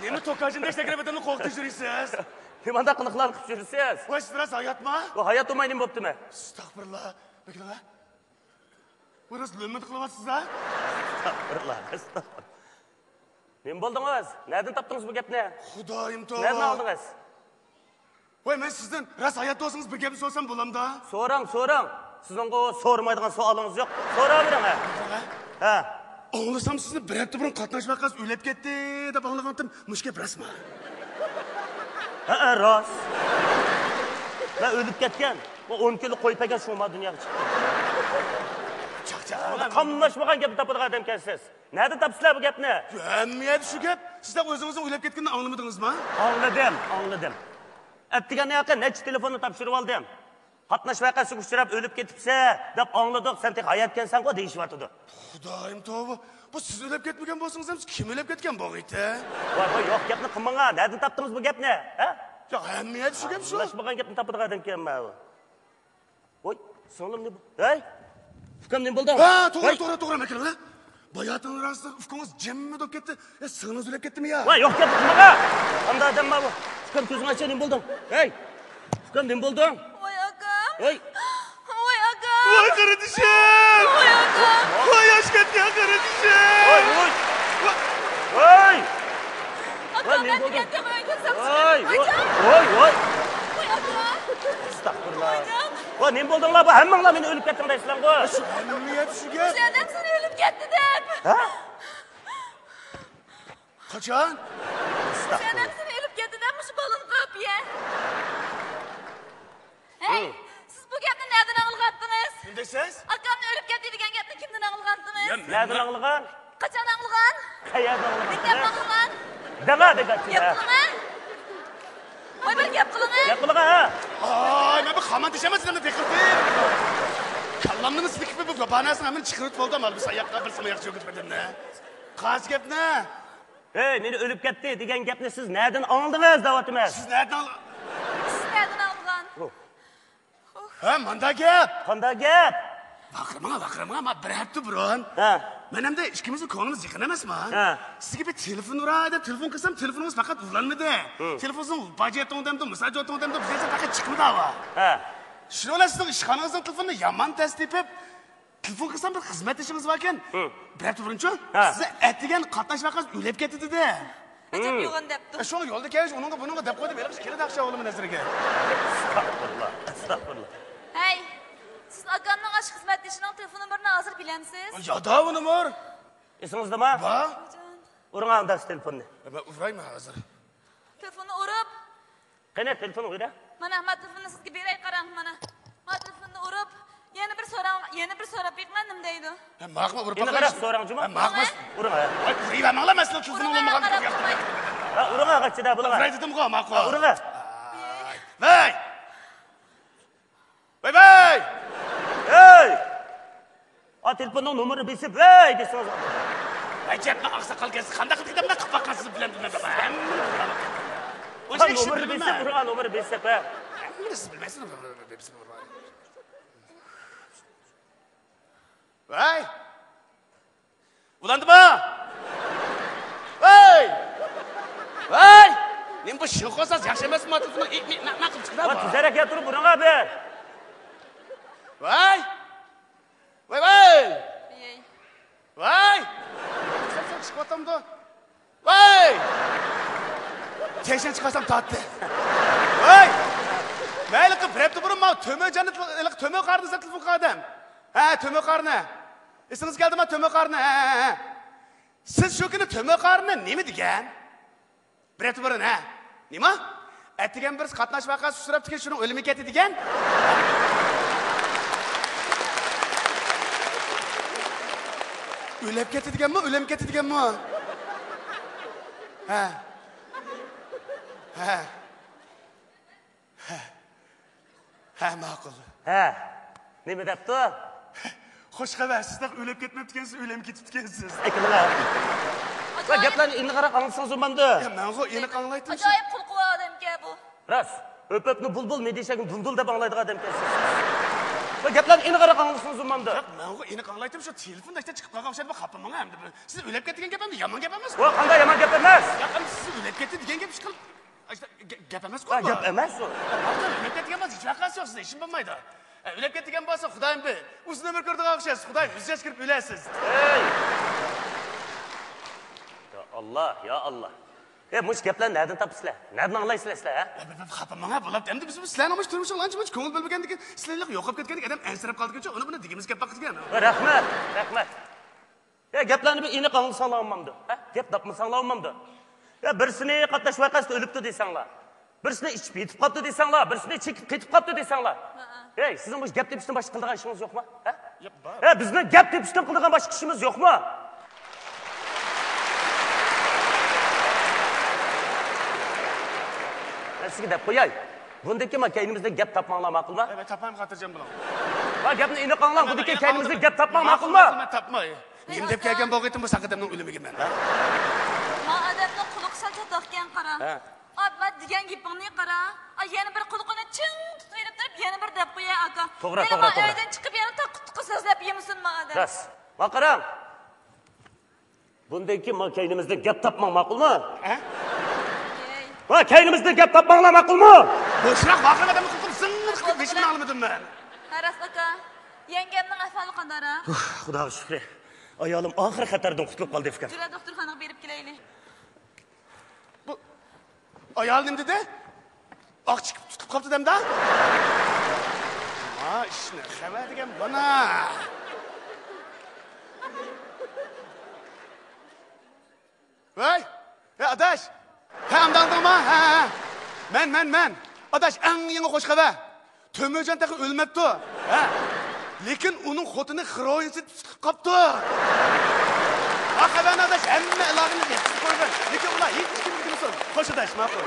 Nemi to'qajinda sakrabadani qo'qitib yurisiz? Nimanda qiliqlar qilib yursiz? Voy, siz rost hayotmi? Bu hayot o'may nima bo'ptimi? Astagfirullah. Beklar. Voy, rost lo'mit qilyapsiz-a? Astagfirullah. Nima bo'ldingiz? Nereden topdingiz bu gapni? Xudoyim to'g'ri. Nereden aldingiz? Voy, men sizdan rost hayotda olsangiz bir gap so'rasam bo'lamda? So'rang. Sizning o so'ramaydigan savolingiz yo'q. So'ravering ha. Ha. Anlasam sizni bir hafta burun qatnash vaqas o'lib ketdi deb anglagandim. Mush gap rostmi? Ha, rost. Ben o'lib ketgan. Bu 10 kilo qo'y pagan shoma dunyoga chiqdi. Chaqchaq. Qamlashmagan gapni topadigan odam ekansiz. Nerede topsizlar bu gapni? Hamiyat shu gap. Sizlar o'zingizni o'lib ketganini anglamadingizmi? Anladım. Attigan yoqqa necha telefonni topshirib oldim. Qatnash vaqasiga uchrab o'lib ketibsa deb angladik. Sen tek hayotgansan-ku deyishyotdi. Xudoyim tavba. Bu siz o'lib ketmagan bo'lsangiz ham kim o'lib ketgan bo'g'iydi? Voy, yo'q gapni qilmang. Nereden topdingiz bu gapni? Ha? Ya hamiyat shu gap shu. Qamlashmagan gapni topadigan odam ekanman. Voy, singlim ne bu? Hey? Ukam nima bo'ldi? Ha, to'g'ri ekan-a? Bayatın rastı ufkunuz cemmi dop ketdi. Sığınız ölüp gitti mi ya? Voy, yo'q gap qilmaga. Qanday odam bu? Ukam ko'zing ochsa nima bo'lding? Hey! Ukam nima bo'ldi? Voy akam. Hey! Voy akam. Voy qaradishim. Voy akam. Voy yosh ketgan qaradishim. Voy! Voy! Akam nima bo'ldi? Voy! Voy akam. Astagfirullah. Voy, nima bo'ldinglar bu? Hammanglar meni o'lib ketding deysizlar-ku. Shu hamiyat shu gap. O'sha odam seni o'lib ketdi deb. Ha? Qachon? O'sha odam seni o'lib ketdi deb shu bolani qo'yib ye. Hey, siz bu gapni nereden angladingiz? Nima deysiz? Akamni o'lib ketdi degan gapni kimdan angladingiz? Nereden anglagan? Qachon anglagan? Qayerdan Gap anglagan? anglagan? Dama degachchi. Gap qiling. Voy, bir gap qiling. Gap qiling ha. Ay, men bu xaman deshamasizlarmi bekirdi? Kallamni sikib bu banasini hamini chiqirib oldim, albatta oyoqqa bir simoyoq cho'kib ketdim-da. Qaysi gapni? Hey, meni o'lib ketdi degan gapni siz nereden angladingiz deyapman? Siz nereden Siz nereden anglagan? Ha, manda gap. Qanday gap? Vaqirma, men bir hafta burun. Ha. Men hamda ikkimizning ko'nglimiz yaqin emasmi? Ha. Sizga bir telefon uradi deb telefon qilsam, telefoningiz faqat ulanmadi. Telefoningiz bajetondamda, misajotondamda bizga faqat chiqmadi ava. Ha. Shuni olasizmi, ishxonangizning telefonini yomon tasdipib, telefon qilsam bir xizmat ishingiz bor ekan. Bir hafta burunchi sizni aytgan qatnash vaqas o'lib ketdi dedi. Ajab yo'g'on debdi. Shuni yo'lda kelish, bunga deb qo'ydi, men keladi axsha o'g'lim nazariga. Astagfirullah. Hey, siz akamning aşk xizmat ishining telefonini hozir bilamsiz? Yo'da uni bor. Esingizdami? Va? Uring andas telefonni. Ben urayman hozir. Telefonni urib, Qani telefon urida? mana Ahmad telefonni sizga beray qarang mana. Ahmad telefonni urib, yana bir so'rab beqman nima deydi? Maqma urib Endi qarab so'rangchimi? Maqmas. Uring. Ay, urayman, olamazlar telefonni olmagan. Ha, uring qachida bular. Uray dedim-ku, maqma. Uring. Vay! Vay! Hey! A telefonning nomeri besib, hey desangiz. Ajabmi oqsoqol kelsa qanday qilib ketdim men qilib boqqansiz bilan bilmadim. O'sha nomeri besib, uring nomeri besib. Siz bilmaysizmi? Vay! Ulandimi? Vay! Vay! Men bu shilqosaz yaxshi emasmi? Telefonni nima qilib chiqdi? Va tuzara keltirib uring abi. Vay! Vay! Bey. Vay! Sen chiqatamda. Vay! Teşen çıkarsam tatlı. Vay! Mayli qilib birapti burun men tömöjani tömö qarni telefon qildim. Ha, tömö qarni. Esingiz keldimi tömö qarni? Ha. Siz shu kuni tömö qarni nima degan? Birapti burun, ha. Nima? Aytgan bir qatnash vaqasi surabdi ki shuni o'limi ketdi degan. O'lib ketdi deganmi? O'lim ketdi deganmi? Ha. Ha. Ha, ma'qul. Ha. Nima debdi? Xush xabar, sizlar o'lib ketmabdi ekansiz, o'lim ketibdi ekansiz. Aytinglar. Va gaplarni endi qarab anglasangiz o'manda. Men endi anglaydim. Ajoyib qulqu odamga bu. Ras, o'pibni bulbul me deshagin dundul deb anglaydigan odam ekansiz. Va gaplarni endi qarab anglasangiz o'manda. Men endi anglaydim, shu telefonda chiqib qolgan o'sha xafaman ham. Siz o'lib ketgan gap ham yomon gap emas. Va qanday yomon gap emas. Yaqin siz gap emas Ha, bu. gap emas u. O'lib ketgan bo'lsa, hech vaqasi yo'q sizda, ishim bo'lmaydi. O'lib ketgan bo'lsa, Xudoyim bil. O'z umr ko'rdiga o'xshaysiz. Xudoyim, yuzga kirib o'lasiz. Ey! Ya Allah, ya Allah. Mush gaplarni nereden topsizlar? Nereden anglaysizlar sizlar, ha? Xafaman bo'libdi. Endi biz sizlarni olmuş turmush qilgancha ko'ngil bilmagandan keyin sizlarlar yo'qolib ketgandan keyin adam ansirab qolgancha uni buni digimiz gap baqirgan. Rahmat, rahmat. Gaplarni bir aniq anglasanglar olmamdi. Ha? Gap topmasanglar olmamdi. Birisini qatnash vaqasida o'libdi desanglar. Birisini ichib yetib qolibdi desanglar, birisini chekib ketib qolibdi desanglar. Sizning bu gap tepishdan boshqa qilgan ishingiz yo'qmi? Ha? Bizni gap tepishdan qilgan boshqa ishimiz yo'qmi? Sizga deb qo'yay. Bundaki kaynimizda gap topmanglar ma'qulmi? Evet, tapmayman xotirjam bo'ling. Va gapni aniq anglang, bundaki kaynimizda gap topmang ma'qulmi? Men tapmay. Men deb kelgan bo'lgan bo'lsa qadamning o'limiga men. Ma odamni quloq salcha taqgan qara. Abba degan gapingni qara. Yana bir quloqini ching tutib turib, yana bir deb qo'yay aka. To'g'ri, to'g'ri, to'g'ri. Uydan chiqib yana taqqa so'zlab yemisin ma odam. Ras. Va qarang. Bundaki kaynimizda gap topmang ma'qulmi? Va kaynimizda gap topmanglar ma'qulmi? Bo'shroq vaqtida nima qildim? Qilib beshimni olmadim men. Aras aka, yengemning ahvoli qanday? Xudoga shukr. Ayolim oxir xatardan qutulib qoldi fikr. Jura doktorxonaga berib kelaylik. Bu ayol nima dedi? Oq chiqib tutib qolibdi demda? Ha, ishni xabar degan bana. Voy! Adash! Ha, amdandingmi? Ha. Men. Adash, eng yangi qo'sh xabar. Tömöjan taqi o'lmabdi. Ha. Lekin uning xotini xiroyinsi chiqib qolibdi. Ha, xabarni adash, hamma ilog'ini yetib qo'ygan. Lekin ular hech kim bilmasin. Qo'sh adash, ma'qul.